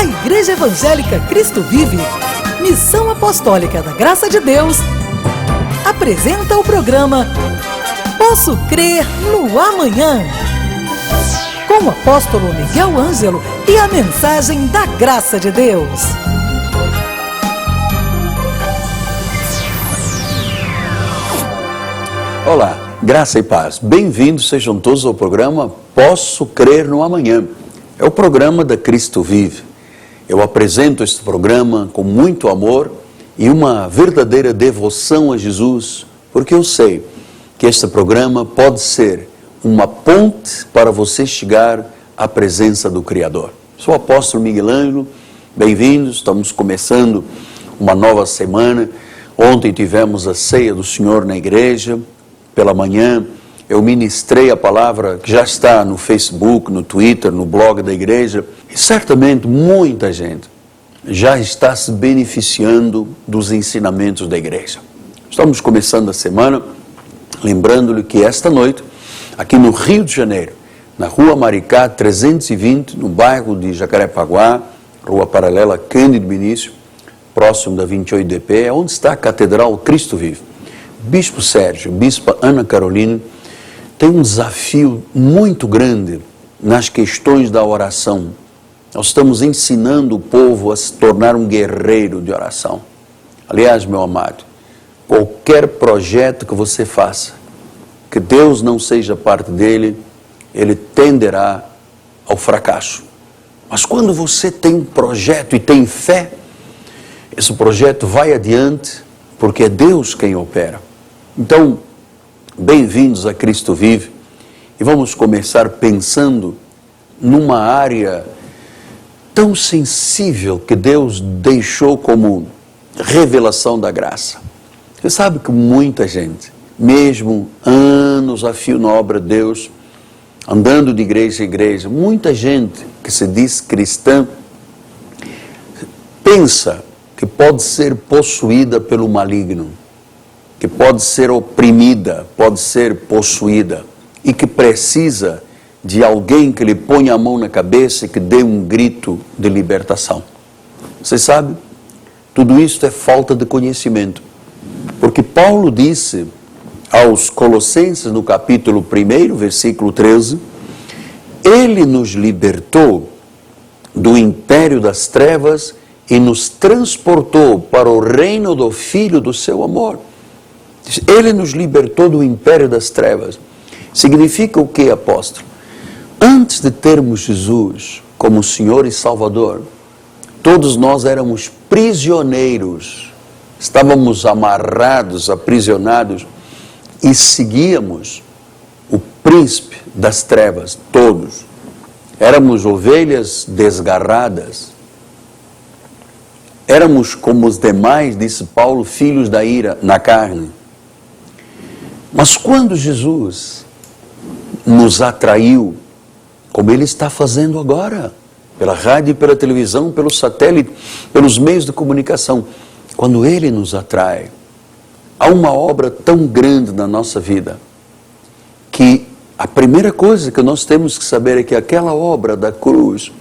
A Igreja Evangélica Cristo Vive, Missão Apostólica da Graça de Deus, apresenta o programa Posso Crer no Amanhã, com o apóstolo Miguel Ângelo e a mensagem da Graça de Deus. Olá, graça e paz. Bem-vindos sejam todos ao programa Posso Crer no Amanhã. É o programa da Cristo Vive. Eu apresento este programa com muito amor e uma verdadeira devoção a Jesus, porque eu sei que este programa pode ser uma ponte para você chegar à presença do Criador. Sou o apóstolo Miguel Ângelo, bem-vindos, estamos começando uma nova semana. Ontem tivemos a ceia do Senhor na igreja. Pela manhã eu ministrei a palavra que já está no Facebook, no Twitter, no blog da igreja, e certamente muita gente já está se beneficiando dos ensinamentos da igreja. Estamos começando a semana lembrando-lhe que esta noite, aqui no Rio de Janeiro, na Rua Maricá 320, no bairro de Jacarepaguá, rua paralela Cândido Benício, próximo da 28DP, é onde está a Catedral Cristo Vive. Bispo Sérgio, Bispa Ana Carolina, tem um desafio muito grande nas questões da oração. Nós estamos ensinando o povo a se tornar um guerreiro de oração. Aliás, meu amado, qualquer projeto que você faça, que Deus não seja parte dele, ele tenderá ao fracasso. Mas quando você tem um projeto e tem fé, esse projeto vai adiante, porque é Deus quem opera. Então, bem-vindos a Cristo Vive, e vamos começar pensando numa área tão sensível que Deus deixou como revelação da graça. Você sabe que muita gente, mesmo anos a fio na obra de Deus, andando de igreja em igreja, muita gente que se diz cristã, pensa que pode ser possuída pelo maligno, que pode ser oprimida, pode ser possuída, e que precisa de alguém que lhe ponha a mão na cabeça e que dê um grito de libertação. Você sabe, tudo isso é falta de conhecimento, porque Paulo disse aos Colossenses no capítulo 1, versículo 13, ele nos libertou do império das trevas e nos transportou para o reino do Filho do seu amor. Ele nos libertou do império das trevas. Significa o que, apóstolo? Antes de termos Jesus como Senhor e Salvador, todos nós éramos prisioneiros, estávamos amarrados, aprisionados e seguíamos o príncipe das trevas, todos. Éramos ovelhas desgarradas. Éramos como os demais, disse Paulo, filhos da ira na carne. Mas quando Jesus nos atraiu, como Ele está fazendo agora, pela rádio e pela televisão, pelo satélite, pelos meios de comunicação, quando Ele nos atrai, há uma obra tão grande na nossa vida, que a primeira coisa que nós temos que saber é que aquela obra da cruz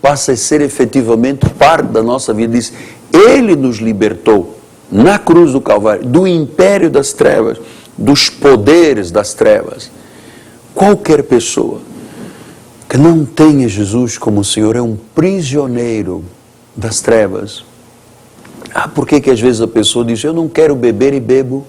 passa a ser efetivamente parte da nossa vida. Diz, Ele nos libertou na cruz do Calvário, do império das trevas, dos poderes das trevas. Qualquer pessoa que não tenha Jesus como Senhor é um prisioneiro das trevas. Por que às vezes a pessoa diz, eu não quero beber e bebo,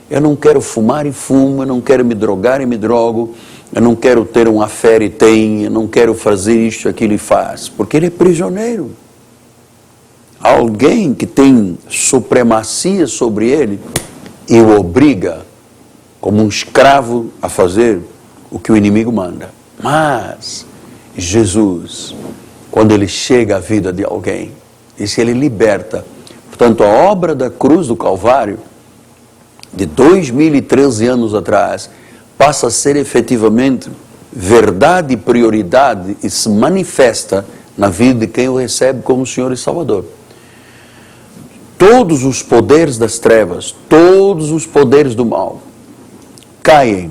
eu não quero fumar e fumo, eu não quero me drogar e me drogo, eu não quero ter um affair e tem, eu não quero fazer isto, aquilo e faz, porque ele é prisioneiro. Alguém que tem supremacia sobre ele e o obriga como um escravo a fazer o que o inimigo manda. Mas Jesus, quando Ele chega à vida de alguém, isso Ele liberta. Portanto, a obra da cruz do Calvário, de 2013 anos atrás, passa a ser efetivamente verdade e prioridade e se manifesta na vida de quem o recebe como Senhor e Salvador. Todos os poderes das trevas, todos os poderes do mal, caem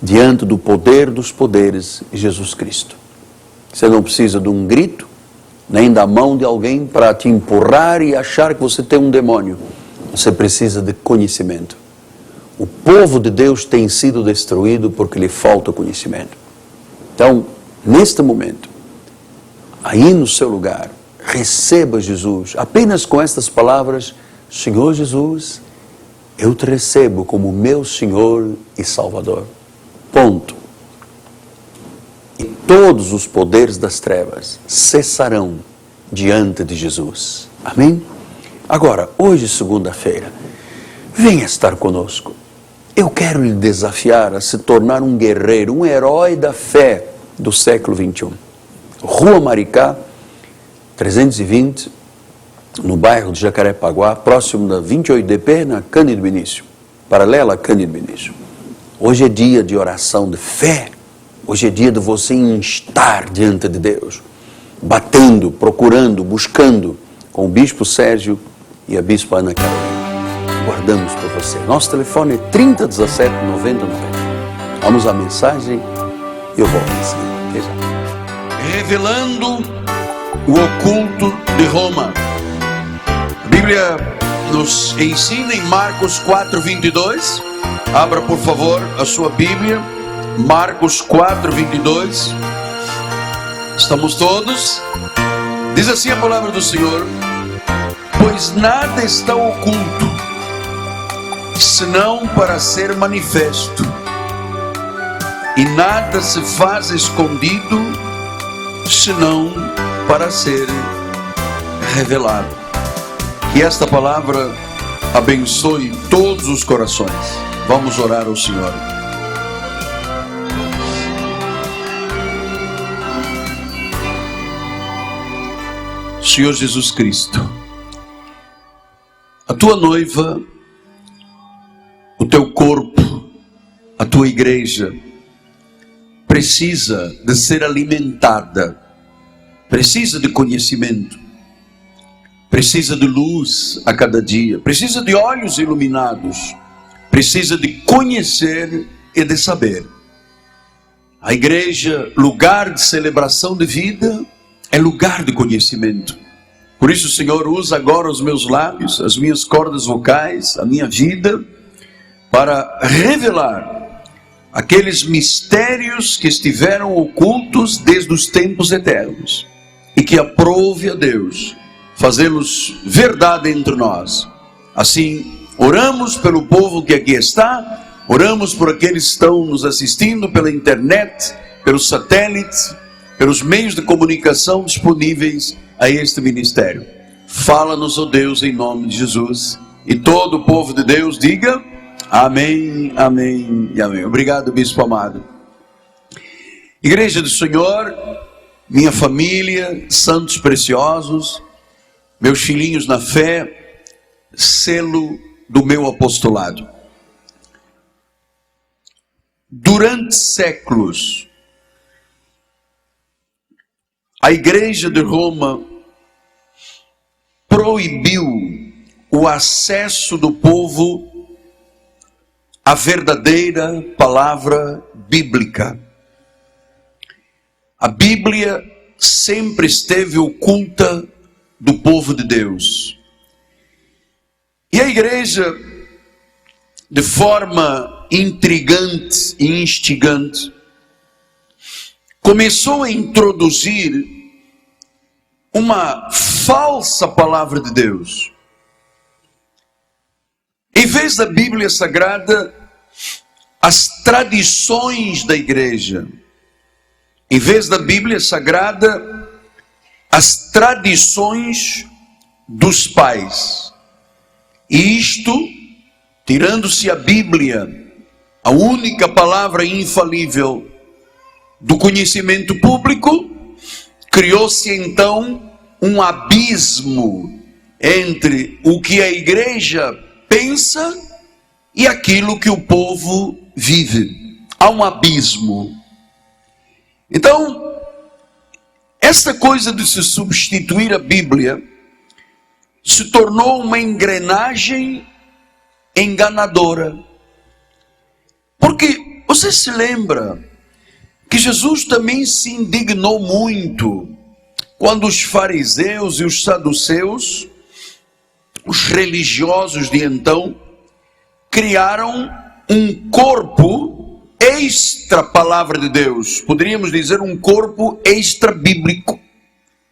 diante do poder dos poderes, Jesus Cristo. Você não precisa de um grito, nem da mão de alguém para te empurrar e achar que você tem um demônio. Você precisa de conhecimento. O povo de Deus tem sido destruído porque lhe falta conhecimento. Então, neste momento, aí no seu lugar, receba Jesus, apenas com estas palavras: Senhor Jesus, eu te recebo como meu Senhor e Salvador. Ponto. E todos os poderes das trevas cessarão diante de Jesus. Amém? Agora, hoje, segunda-feira, venha estar conosco. Eu quero lhe desafiar a se tornar um guerreiro, um herói da fé do século 21. Rua Maricá, 320, no bairro de Jacarepaguá, próximo da 28DP, na Cândido Benício, paralela a Cândido Benício. Hoje é dia de oração de fé. Hoje é dia de você estar diante de Deus, batendo, procurando, buscando, com o Bispo Sérgio e a Bispa Ana Carolina. Guardamos por você. Nosso telefone é 3017 9090. Vamos à mensagem e eu volto em seguida. Até já. Revelando o oculto de Roma. A Bíblia nos ensina em Marcos 4:22. Abra por favor a sua Bíblia. Marcos 4:22. Estamos todos? Diz assim a palavra do Senhor: pois nada está oculto, senão para ser manifesto, e nada se faz escondido, senão para ser revelado. Que esta palavra abençoe todos os corações. Vamos orar ao Senhor. Senhor Jesus Cristo, a tua noiva, o teu corpo, a tua igreja, precisa de ser alimentada, precisa de conhecimento, precisa de luz a cada dia, precisa de olhos iluminados, precisa de conhecer e de saber. A igreja, lugar de celebração de vida, é lugar de conhecimento. Por isso, Senhor, usa agora os meus lábios, as minhas cordas vocais, a minha vida, para revelar aqueles mistérios que estiveram ocultos desde os tempos eternos, e que aprove a Deus fazê-los verdade entre nós. Assim, oramos pelo povo que aqui está, oramos por aqueles que estão nos assistindo pela internet, pelos satélites, pelos meios de comunicação disponíveis a este ministério. Fala-nos, ó Deus, em nome de Jesus. E todo o povo de Deus diga amém, amém e amém. Obrigado, bispo amado. Igreja do Senhor, minha família, santos preciosos, meus filhinhos na fé, selo do meu apostolado. Durante séculos, a igreja de Roma proibiu o acesso do povo à verdadeira palavra bíblica. A Bíblia sempre esteve oculta do povo de Deus. E a igreja, de forma intrigante e instigante, começou a introduzir uma falsa palavra de Deus. Em vez da Bíblia Sagrada, as tradições da igreja. Em vez da Bíblia Sagrada, as tradições dos pais. E isto, tirando-se a Bíblia, a única palavra infalível do conhecimento público, criou-se então um abismo entre o que a igreja pensa e aquilo que o povo vive. Há um abismo. Então, esta coisa de se substituir a Bíblia se tornou uma engrenagem enganadora. Porque você se lembra que Jesus também se indignou muito quando os fariseus e os saduceus, os religiosos de então, criaram um corpo extra palavra de Deus, poderíamos dizer um corpo extra bíblico,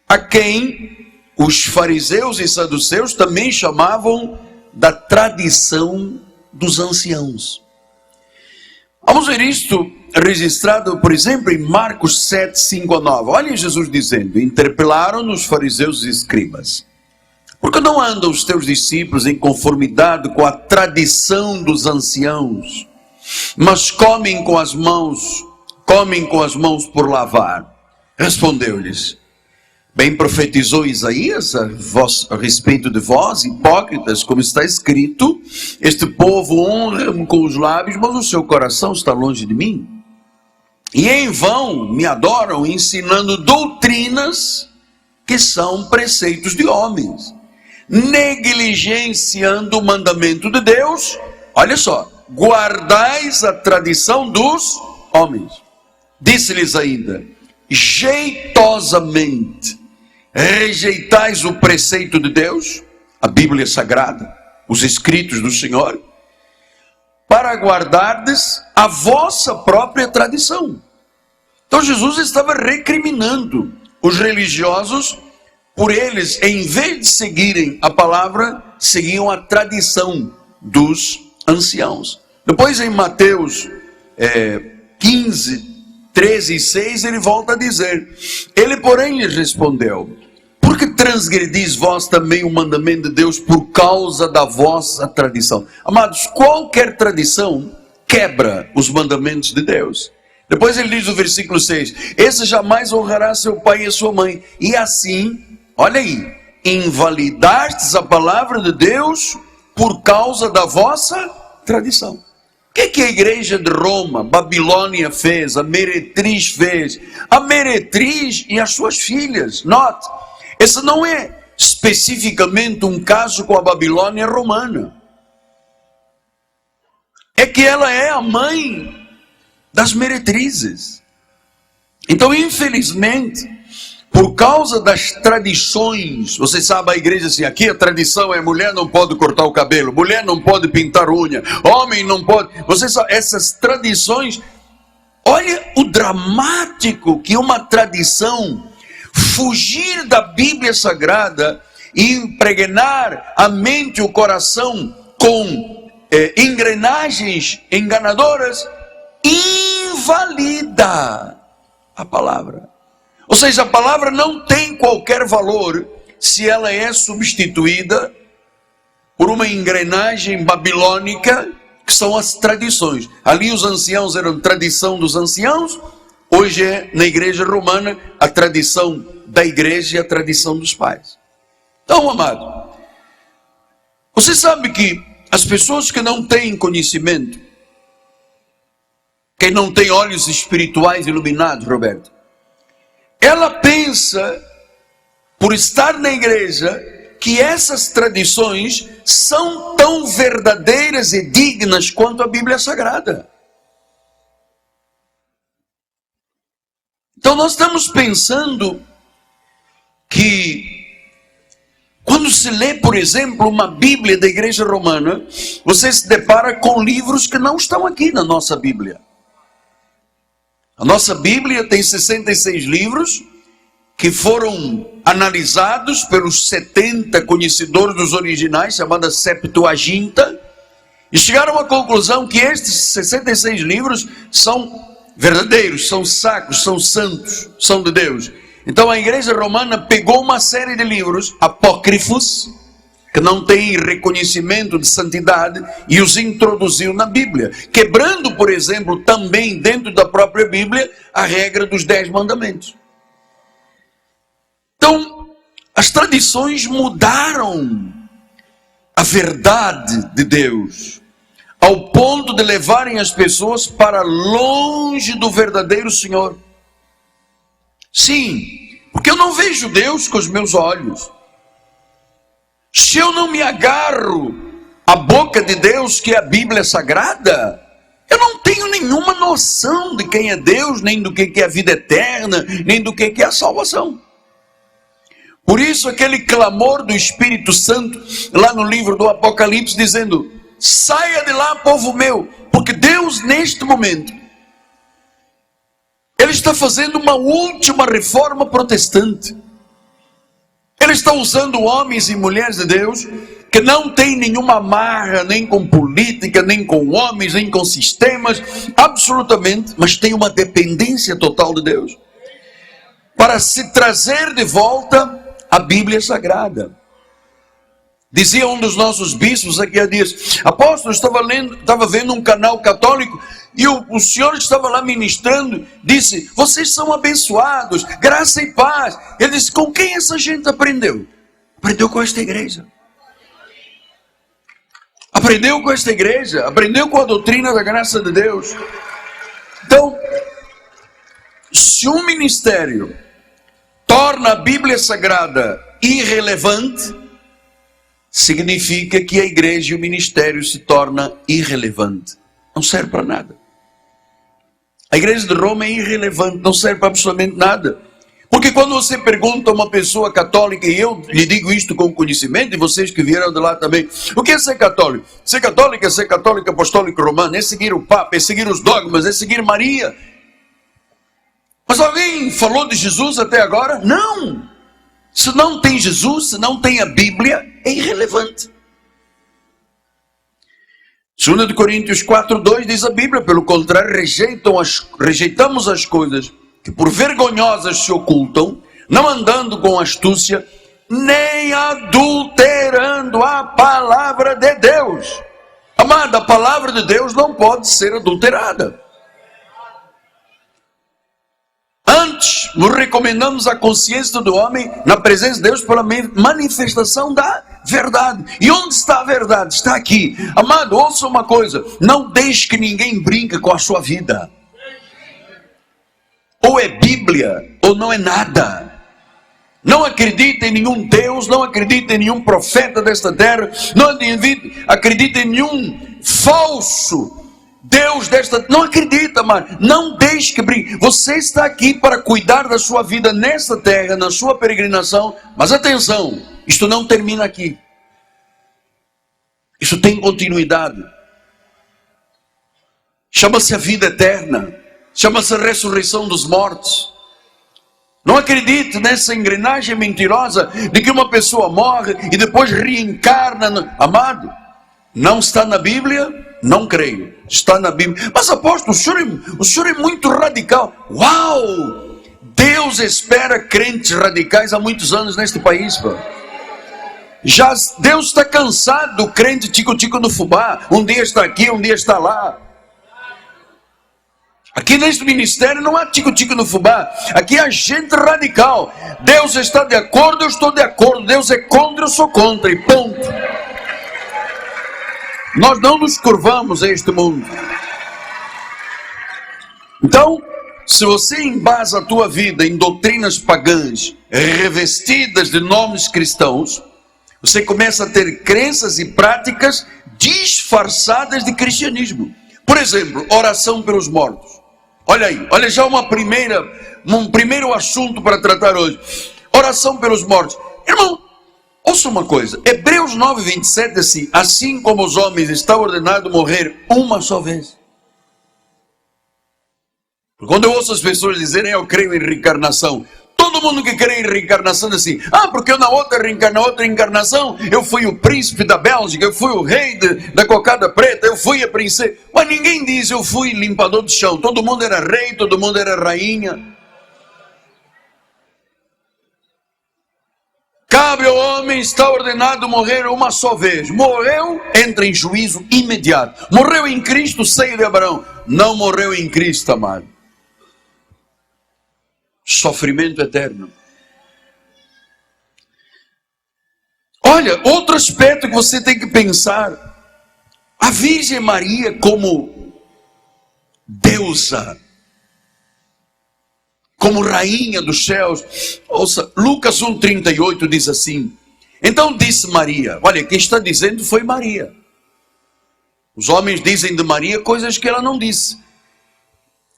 a quem os fariseus e saduceus também chamavam da tradição dos anciãos. Vamos ver isto registrado, por exemplo, em Marcos 7, 5 a 9. Olha Jesus dizendo: interpelaram-no os fariseus e escribas: por que não andam os teus discípulos em conformidade com a tradição dos anciãos, mas comem com as mãos por lavar? Respondeu-lhes: bem profetizou Isaías a respeito de vós, hipócritas, como está escrito: este povo honra-me com os lábios, mas o seu coração está longe de mim. E em vão me adoram, ensinando doutrinas que são preceitos de homens, negligenciando o mandamento de Deus. Olha só: guardais a tradição dos homens. Disse-lhes ainda: jeitosamente rejeitais o preceito de Deus, a Bíblia Sagrada, os escritos do Senhor, para guardardes a vossa própria tradição. Então Jesus estava recriminando os religiosos por eles, em vez de seguirem a palavra, seguiam a tradição dos anciãos. Depois em Mateus 15, 13 e 6, ele volta a dizer: ele porém lhes respondeu: por que transgredis vós também o mandamento de Deus por causa da vossa tradição? Amados, qualquer tradição quebra os mandamentos de Deus. Depois ele diz no versículo 6: esse jamais honrará seu pai e a sua mãe, e assim, olha aí, invalidastes a palavra de Deus por causa da vossa tradição. O que a igreja de Roma, Babilônia fez, a meretriz fez? A meretriz e as suas filhas. Note, esse não é especificamente um caso com a Babilônia romana. É que ela é a mãe das meretrizes. Então, infelizmente, por causa das tradições, você sabe, a igreja assim, aqui a tradição é: mulher não pode cortar o cabelo, mulher não pode pintar unha, homem não pode. Você sabe, essas tradições, olha o dramático que uma tradição fugir da Bíblia Sagrada e impregnar a mente e o coração com engrenagens enganadoras, invalida a palavra. Ou seja, a palavra não tem qualquer valor se ela é substituída por uma engrenagem babilônica, que são as tradições. Ali os anciãos eram tradição dos anciãos, hoje é na igreja romana a tradição da igreja e a tradição dos pais. Então, amado, você sabe que as pessoas que não têm conhecimento, quem não tem olhos espirituais iluminados, Roberto, ela pensa, por estar na igreja, que essas tradições são tão verdadeiras e dignas quanto a Bíblia Sagrada. Então nós estamos pensando que quando se lê, por exemplo, uma Bíblia da igreja romana, você se depara com livros que não estão aqui na nossa Bíblia. A nossa Bíblia tem 66 livros que foram analisados pelos 70 conhecedores dos originais, chamada Septuaginta, e chegaram à conclusão que estes 66 livros são verdadeiros, são sacros, são santos, são de Deus. Então a igreja romana pegou uma série de livros apócrifos, que não têm reconhecimento de santidade, e os introduziu na Bíblia, quebrando, por exemplo, também dentro da própria Bíblia, a regra dos 10 mandamentos. Então, as tradições mudaram a verdade de Deus, ao ponto de levarem as pessoas para longe do verdadeiro Senhor. Sim, porque eu não vejo Deus com os meus olhos. Se eu não me agarro à boca de Deus, que é a Bíblia Sagrada, eu não tenho nenhuma noção de quem é Deus, nem do que é a vida eterna, nem do que é a salvação. Por isso aquele clamor do Espírito Santo, lá no livro do Apocalipse, dizendo: saia de lá, povo meu, porque Deus neste momento, Ele está fazendo uma última reforma protestante. Ele está usando homens e mulheres de Deus que não tem nenhuma amarra, nem com política, nem com homens, nem com sistemas, absolutamente, mas tem uma dependência total de Deus, para se trazer de volta a Bíblia Sagrada. Dizia um dos nossos bispos aqui há dias: apóstolo, estava vendo um canal católico e o senhor estava lá ministrando, disse: vocês são abençoados, graça e paz. Ele disse: com quem essa gente aprendeu? Aprendeu com esta igreja. Aprendeu com esta igreja, aprendeu com a doutrina da graça de Deus. Então, se um ministério torna a Bíblia Sagrada irrelevante, significa que a igreja e o ministério se torna irrelevante. Não serve para nada. A igreja de Roma é irrelevante, não serve para absolutamente nada. Porque quando você pergunta a uma pessoa católica, e eu lhe digo isto com conhecimento, e vocês que vieram de lá também: o que é ser católico? Ser católico apostólico romano, é seguir o Papa, é seguir os dogmas, é seguir Maria. Mas alguém falou de Jesus até agora? Não! Se não tem Jesus, se não tem a Bíblia, é irrelevante. 2 Coríntios 4:2 diz a Bíblia: pelo contrário, rejeitamos as coisas que por vergonhosas se ocultam, não andando com astúcia, nem adulterando a palavra de Deus. Amada, a palavra de Deus não pode ser adulterada. Antes, nos recomendamos a consciência do homem na presença de Deus pela manifestação da verdade. E onde está a verdade? Está aqui. Amado, ouça uma coisa: não deixe que ninguém brinque com a sua vida. Ou é Bíblia, ou não é nada. Não acredite em nenhum Deus, não acredite em nenhum profeta desta terra, não acredite em nenhum falso Deus desta... Não acredita, mano. Não deixe que brinque. Você está aqui para cuidar da sua vida nesta terra, na sua peregrinação. Mas atenção, isto não termina aqui. Isso tem continuidade. Chama-se a vida eterna. Chama-se a ressurreição dos mortos. Não acredite nessa engrenagem mentirosa de que uma pessoa morre e depois reencarna. Amado, não está na Bíblia? Não creio. Está na Bíblia. Mas apóstolo, o senhor é muito radical. Uau! Deus espera crentes radicais há muitos anos neste país, pô. Já Deus está cansado do crente tico-tico no fubá. Um dia está aqui, um dia está lá. Aqui neste ministério não há tico-tico no fubá. Aqui há gente radical. Deus está de acordo, eu estou de acordo. Deus é contra, eu sou contra. E ponto. Nós não nos curvamos a este mundo. Então, se você embasa a tua vida em doutrinas pagãs, revestidas de nomes cristãos, você começa a ter crenças e práticas disfarçadas de cristianismo. Por exemplo, oração pelos mortos. Olha aí, olha já um primeiro assunto para tratar hoje. Oração pelos mortos. Irmão, ouça uma coisa. Hebreus 9:27 diz assim: assim como os homens está ordenado morrer uma só vez. Quando eu ouço as pessoas dizerem eu creio em reencarnação, todo mundo que crê em reencarnação diz assim: porque eu na outra reencarnação eu fui o príncipe da Bélgica, eu fui o rei da cocada preta, eu fui a princesa. Mas ninguém diz eu fui limpador de chão. Todo mundo era rei, todo mundo era rainha. Cabe ao homem, está ordenado morrer uma só vez. Morreu, entra em juízo imediato. Morreu em Cristo, seio de Abraão. Não morreu em Cristo, amado. Sofrimento eterno. Olha, outro aspecto que você tem que pensar: a Virgem Maria como deusa, como rainha dos céus. Ouça, Lucas 1:38 diz assim: então disse Maria. Olha, quem está dizendo foi Maria. Os homens dizem de Maria coisas que ela não disse.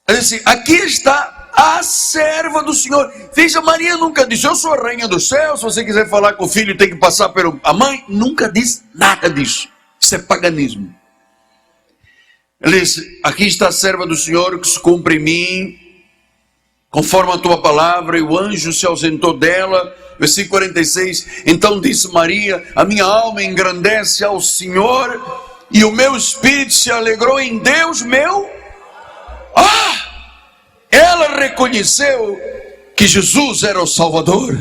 Ela disse: aqui está a serva do Senhor. Veja, Maria nunca disse, eu sou a rainha do céu, se você quiser falar com o filho tem que passar pela mãe. Nunca disse nada disso. Isso é paganismo. Ele disse, aqui está a serva do Senhor que se cumpre em mim, conforme a tua palavra. E o anjo se ausentou dela. Versículo 46, então disse Maria, a minha alma engrandece ao Senhor, e o meu espírito se alegrou em Deus, meu... Ela reconheceu que Jesus era o Salvador,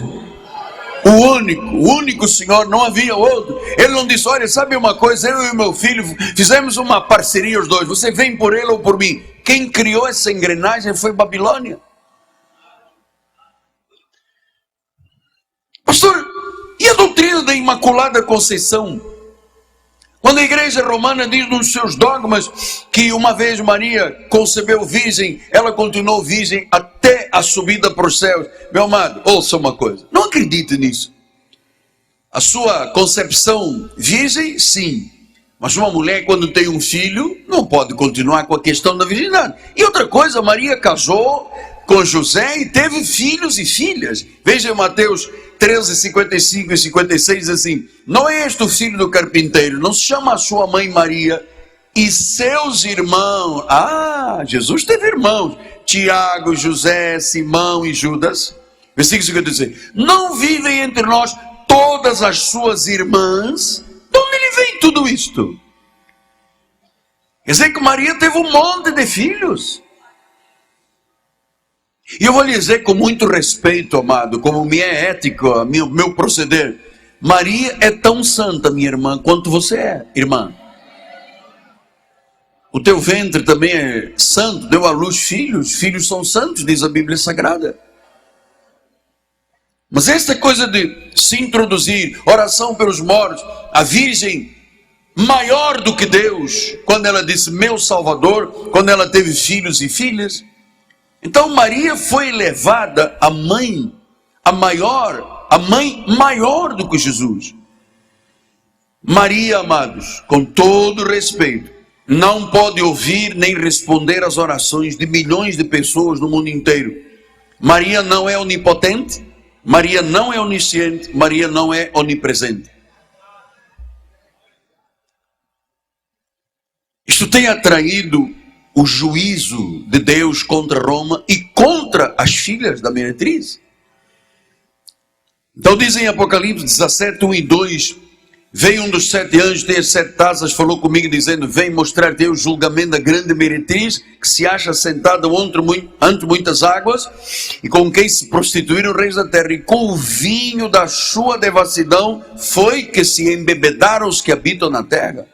o único Senhor, não havia outro. Ele não disse, olha, sabe uma coisa, eu e meu filho fizemos uma parceria os dois, você vem por ele ou por mim. Quem criou essa engrenagem foi Babilônia. Pastor, e a doutrina da Imaculada Conceição? Quando a igreja romana diz nos seus dogmas que uma vez Maria concebeu virgem, ela continuou virgem até a subida para os céus. Meu amado, ouça uma coisa, não acredite nisso. A sua concepção virgem, sim. Mas uma mulher quando tem um filho, não pode continuar com a questão da virgindade. E outra coisa, Maria casou com José e teve filhos e filhas. Veja em Mateus 13, 55 e 56, diz assim, não é este o filho do carpinteiro, não se chama a sua mãe Maria e seus irmãos. Jesus teve irmãos, Tiago, José, Simão e Judas. Versículo 56, não vivem entre nós todas as suas irmãs? De onde ele vem tudo isto? Quer dizer que Maria teve um monte de filhos. E eu vou lhe dizer com muito respeito, amado, como me é ético, meu proceder. Maria é tão santa, minha irmã, quanto você é, irmã. O teu ventre também é santo, deu à luz filhos, filhos são santos, diz a Bíblia Sagrada. Mas esta coisa de se introduzir, oração pelos mortos, a Virgem maior do que Deus, quando ela disse meu Salvador, quando ela teve filhos e filhas. Então Maria foi elevada a mãe maior do que Jesus. Maria, amados, com todo respeito, não pode ouvir nem responder às orações de milhões de pessoas no mundo inteiro. Maria não é onipotente, Maria não é onisciente, Maria não é onipresente. Isto tem atraído o juízo de Deus contra Roma e contra as filhas da meretriz. Então dizem em Apocalipse 17, 1 e 2, veio um dos 7 anjos, tem as 7 taças, falou comigo dizendo, vem mostrar-te o julgamento da grande meretriz, que se acha sentada ante muitas águas, e com quem se prostituíram reis da terra, e com o vinho da sua devassidão foi que se embebedaram os que habitam na terra.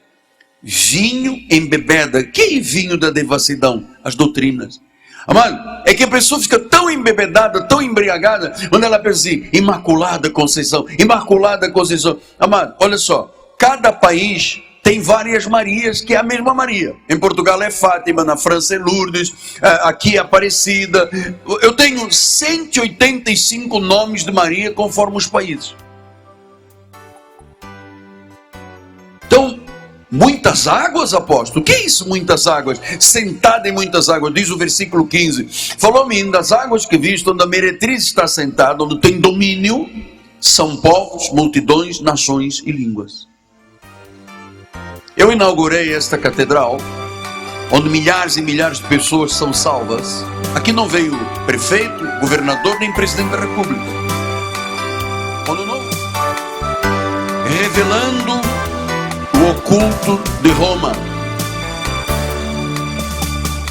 Vinho embebeda. Que vinho da devassidão? As doutrinas. Amado, é que a pessoa fica tão embebedada, tão embriagada, quando ela pensa assim, Imaculada Conceição, Imaculada Conceição. Amado, olha só, cada país tem várias Marias, que é a mesma Maria. Em Portugal é Fátima, na França é Lourdes, aqui é Aparecida. Eu tenho 185 nomes de Maria conforme os países. Então, muitas águas, apóstolo? O que é isso, muitas águas? Sentada em muitas águas, diz o versículo 15. Falou-me das águas que visto, onde a meretriz está sentada, onde tem domínio, são povos, multidões, nações e línguas. Eu inaugurei esta catedral, onde milhares e milhares de pessoas são salvas. Aqui não veio prefeito, governador, nem presidente da República. Quando não? Revelando o oculto de Roma.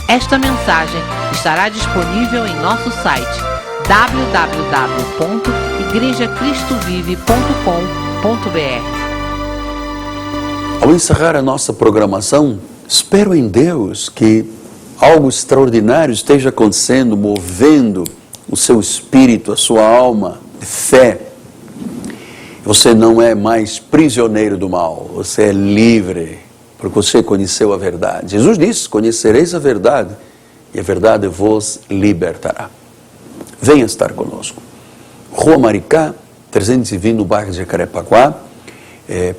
Esta mensagem estará disponível em nosso site www.igrejacristovive.com.br. Ao encerrar a nossa programação, espero em Deus que algo extraordinário esteja acontecendo, movendo o seu espírito, a sua alma de fé. Você não é mais prisioneiro do mal, você é livre, porque você conheceu a verdade. Jesus disse, conhecereis a verdade, e a verdade vos libertará. Venha estar conosco. Rua Maricá, 320, no bairro de Jacarepaguá,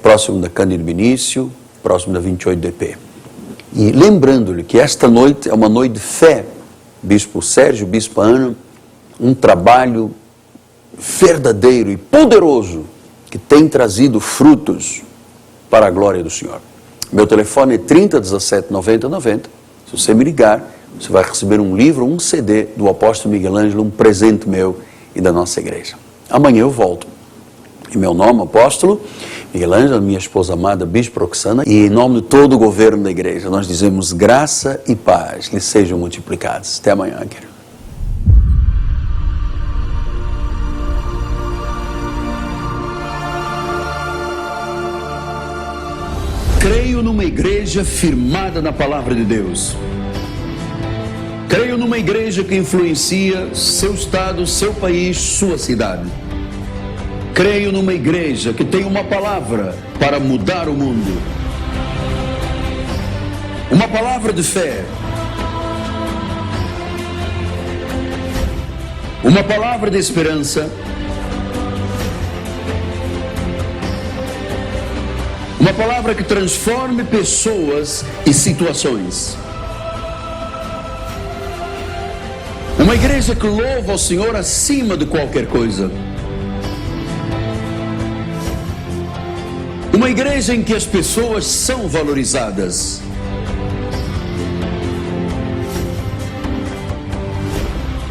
próximo da Cândido Benício, próximo da 28 DP. E lembrando-lhe que esta noite é uma noite de fé, Bispo Sérgio, Bispo Ana, um trabalho verdadeiro e poderoso que tem trazido frutos para a glória do Senhor. Meu telefone é 30 17 90 90. Se você me ligar, você vai receber um livro, um CD do apóstolo Miguel Ângelo, um presente meu e da nossa igreja. Amanhã eu volto. Em meu nome, apóstolo Miguel Ângelo, minha esposa amada, Bispo Roxana, e em nome de todo o governo da igreja, nós dizemos graça e paz lhes sejam multiplicados. Até amanhã, querido. Creio numa igreja firmada na palavra de Deus. Creio numa igreja que influencia seu estado, seu país, sua cidade. Creio numa igreja que tem uma palavra para mudar o mundo. Uma palavra de fé. Uma palavra de esperança. Uma palavra que transforme pessoas e situações. Uma igreja que louva ao Senhor acima de qualquer coisa. Uma igreja em que as pessoas são valorizadas.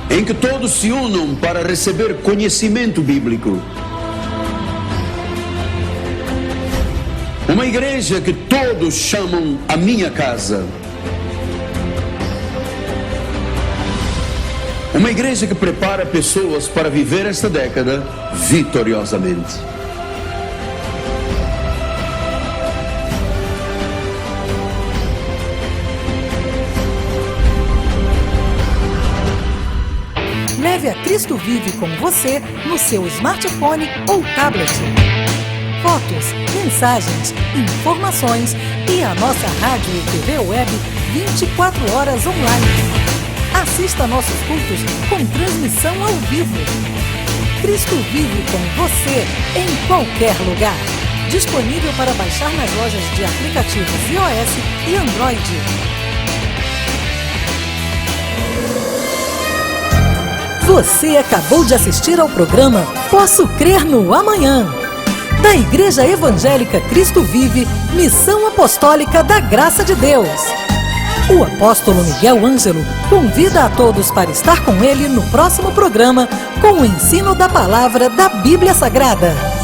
Em que todos se unam para receber conhecimento bíblico. Uma igreja que todos chamam a minha casa. Uma igreja que prepara pessoas para viver esta década vitoriosamente. Leve a Cristo Vive com você no seu smartphone ou tablet. Fotos, mensagens, informações e a nossa rádio e TV web 24 horas online. Assista nossos cultos com transmissão ao vivo. Cristo Vive com você em qualquer lugar. Disponível para baixar nas lojas de aplicativos iOS e Android. Você acabou de assistir ao programa Posso Crer no Amanhã, da Igreja Evangélica Cristo Vive, Missão Apostólica da Graça de Deus. O apóstolo Miguel Ângelo convida a todos para estar com ele no próximo programa com o ensino da palavra da Bíblia Sagrada.